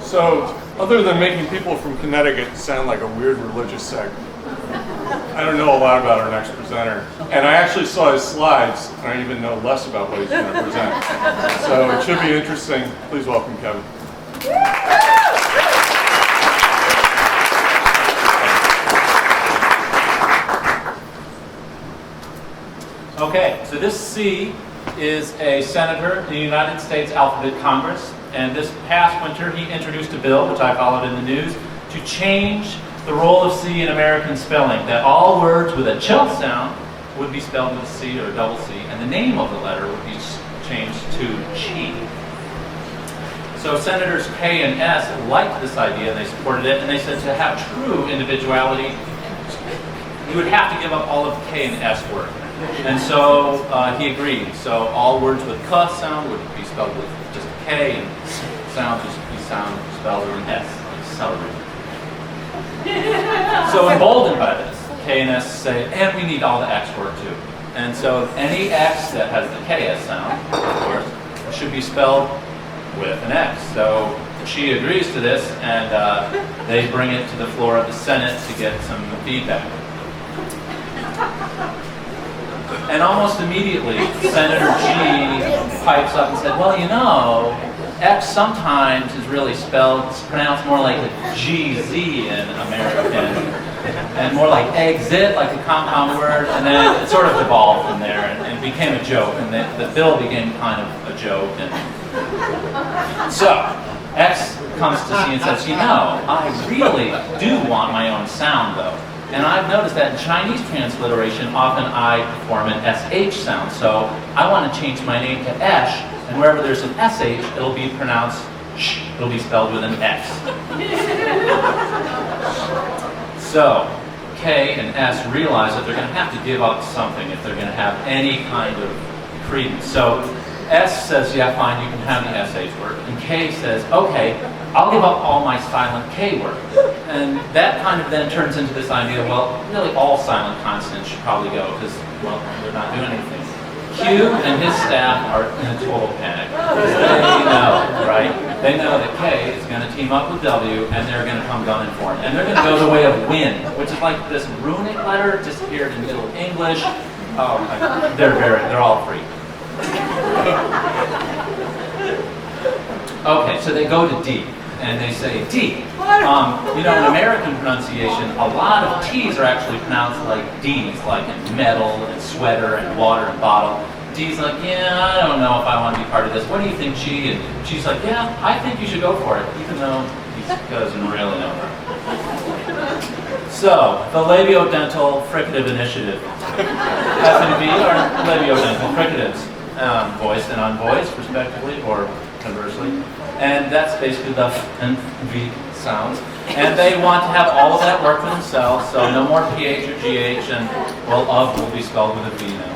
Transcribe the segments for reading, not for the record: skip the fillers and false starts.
So, other than making people from Connecticut sound like a weird religious sect, I don't know a lot about our next presenter. And I actually saw his slides, and I even know less about what he's going to present. So it should be interesting. Please welcome Kevin. Okay, so this C is a senator in the United States Alphabet Congress, and this past winter he introduced a bill, which I followed in the news, to change the role of C in American spelling, that all words with a ch sound would be spelled with a C or a double C, and the name of the letter would be changed to chi. So Senators K and S liked this idea, they supported it, and they said to have true individuality, you would have to give up all of the K and S work. And so he agreed. So all words with k sound would be spelled with just a K, and sound just be spelled with an S, like celery. So emboldened by this, K and S say, and we need all the X work too. And so any X that has the KS sound, of course, should be spelled with an X. So she agrees to this, and they bring it to the floor of the Senate to get some feedback. And almost immediately, Senator G pipes up and said, well, you know, X sometimes is really spelled, it's pronounced more like a GZ in American, and more like exit, like a compound word, and then it sort of devolved from there and became a joke, and the bill became kind of a joke. And so, X comes to C and says, you know, I really do want my own sound, though. And I've noticed that in Chinese transliteration, often I perform an SH sound. So I want to change my name to Esh, and wherever there's an SH, it'll be pronounced sh, it'll be spelled with an X. So K and S realize that they're going to have to give up something if they're going to have any kind of credence. So S says, yeah, fine, you can have the SH work. And K says, okay, I'll give up all my silent K work. And that kind of then turns into this idea, well, really all silent consonants should probably go because, well, they're not doing anything. Q and his staff are in a total panic. They know, right? They know that K is going to team up with W and they're going to come gunning for him. And they're going to go the way of win, which is like this runic letter disappeared in Middle English. Oh, they're all free. Okay, so they go to D, and they say, D. You know, in American pronunciation, a lot of T's are actually pronounced like D's, like in metal and sweater and water and bottle. D's like, yeah, I don't know if I want to be part of this. What do you think, G? And she's like, yeah, I think you should go for it, even though he doesn't really know her. So, the labiodental fricative initiative. F and V are labiodental fricatives. Voiced and unvoiced, respectively, or conversely. And that's basically the F and V sounds. And they want to have all of that work for themselves, so no more PH or GH, and, well, of will be spelled with a V now.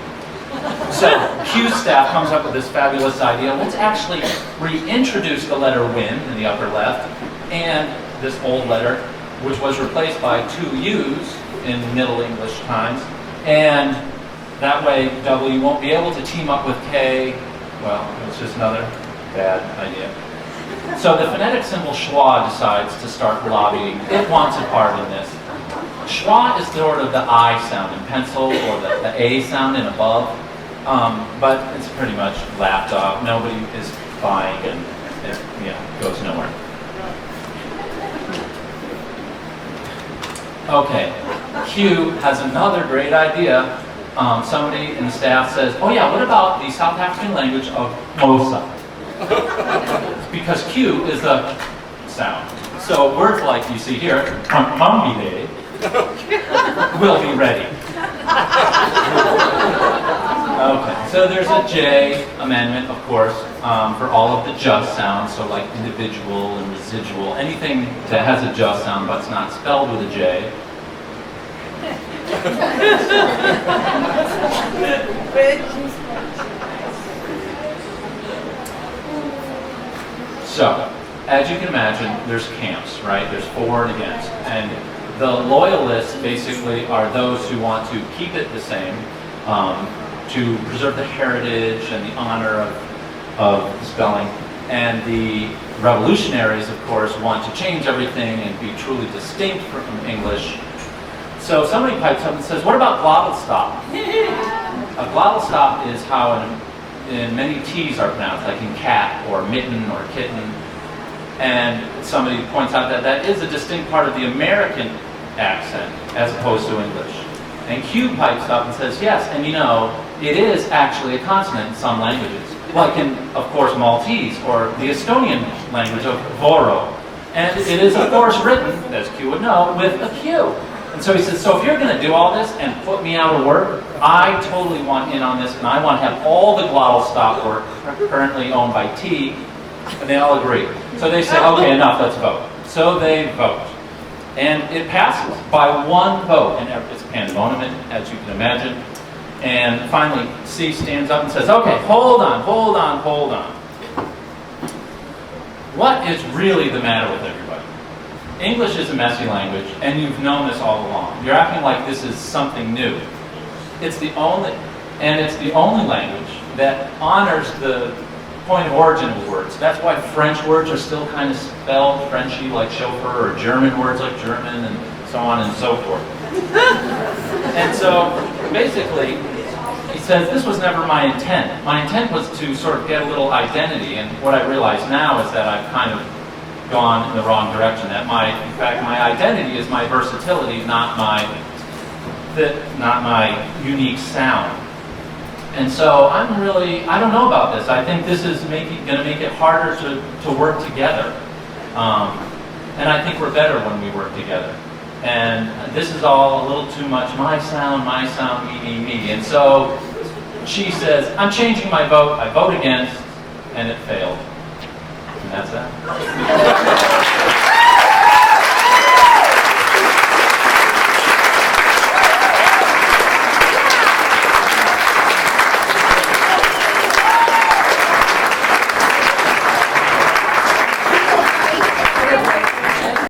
So, Q's staff comes up with this fabulous idea. Let's actually reintroduce the letter win in the upper left, and this old letter, which was replaced by two U's in Middle English times, and that way, W won't be able to team up with K. Well, it's just another bad idea. So the phonetic symbol schwa decides to start lobbying. It wants a part in this. Schwa is sort of the I sound in pencil, or the A sound in above, but it's pretty much laughed off. Nobody is buying, and it goes nowhere. Okay, Q has another great idea. Somebody in the staff says, oh yeah, what about the South African language of Xhosa? Because Q is the sound. So words like you see here, Mambile, will be ready. Okay, so there's a J amendment, of course, for all of the just sounds, so like individual and residual, anything that has a just sound but it's not spelled with a J. So, as you can imagine, there's camps, right? There's for and against. And the loyalists basically are those who want to keep it the same, to preserve the heritage and the honor of the spelling. And the revolutionaries, of course, want to change everything and be truly distinct from English. So somebody pipes up and says, what about glottal stop? A glottal stop is how in many T's are pronounced, like in cat or mitten or kitten. And somebody points out that that is a distinct part of the American accent as opposed to English. And Q pipes up and says, yes, and you know, it is actually a consonant in some languages. Like in, of course, Maltese or the Estonian language of Voro. And it is, of course, written, as Q would know, with a Q. And so he says, so if you're going to do all this and put me out of work, I totally want in on this, and I want to have all the glottal stop work currently owned by T, and they all agree. So they say, okay, enough, let's vote. So they vote. And it passes by one vote, and it's pandemonium, as you can imagine. And finally, C stands up and says, okay, hold on. What is really the matter with everybody? English is a messy language, and you've known this all along. You're acting like this is something new. It's the only language that honors the point of origin of words. That's why French words are still kind of spelled Frenchy, like chauffeur, or German words like German, and so on and so forth. And so, basically, he says, this was never my intent. My intent was to sort of get a little identity, and what I realize now is that I've kind of gone in the wrong direction. That in fact, my identity is my versatility, not my unique sound. And so I don't know about this. I think this is going to make it harder to work together. And I think we're better when we work together. And this is all a little too much my sound, me. And so she says, I'm changing my vote. I vote against, and it failed. And that's that.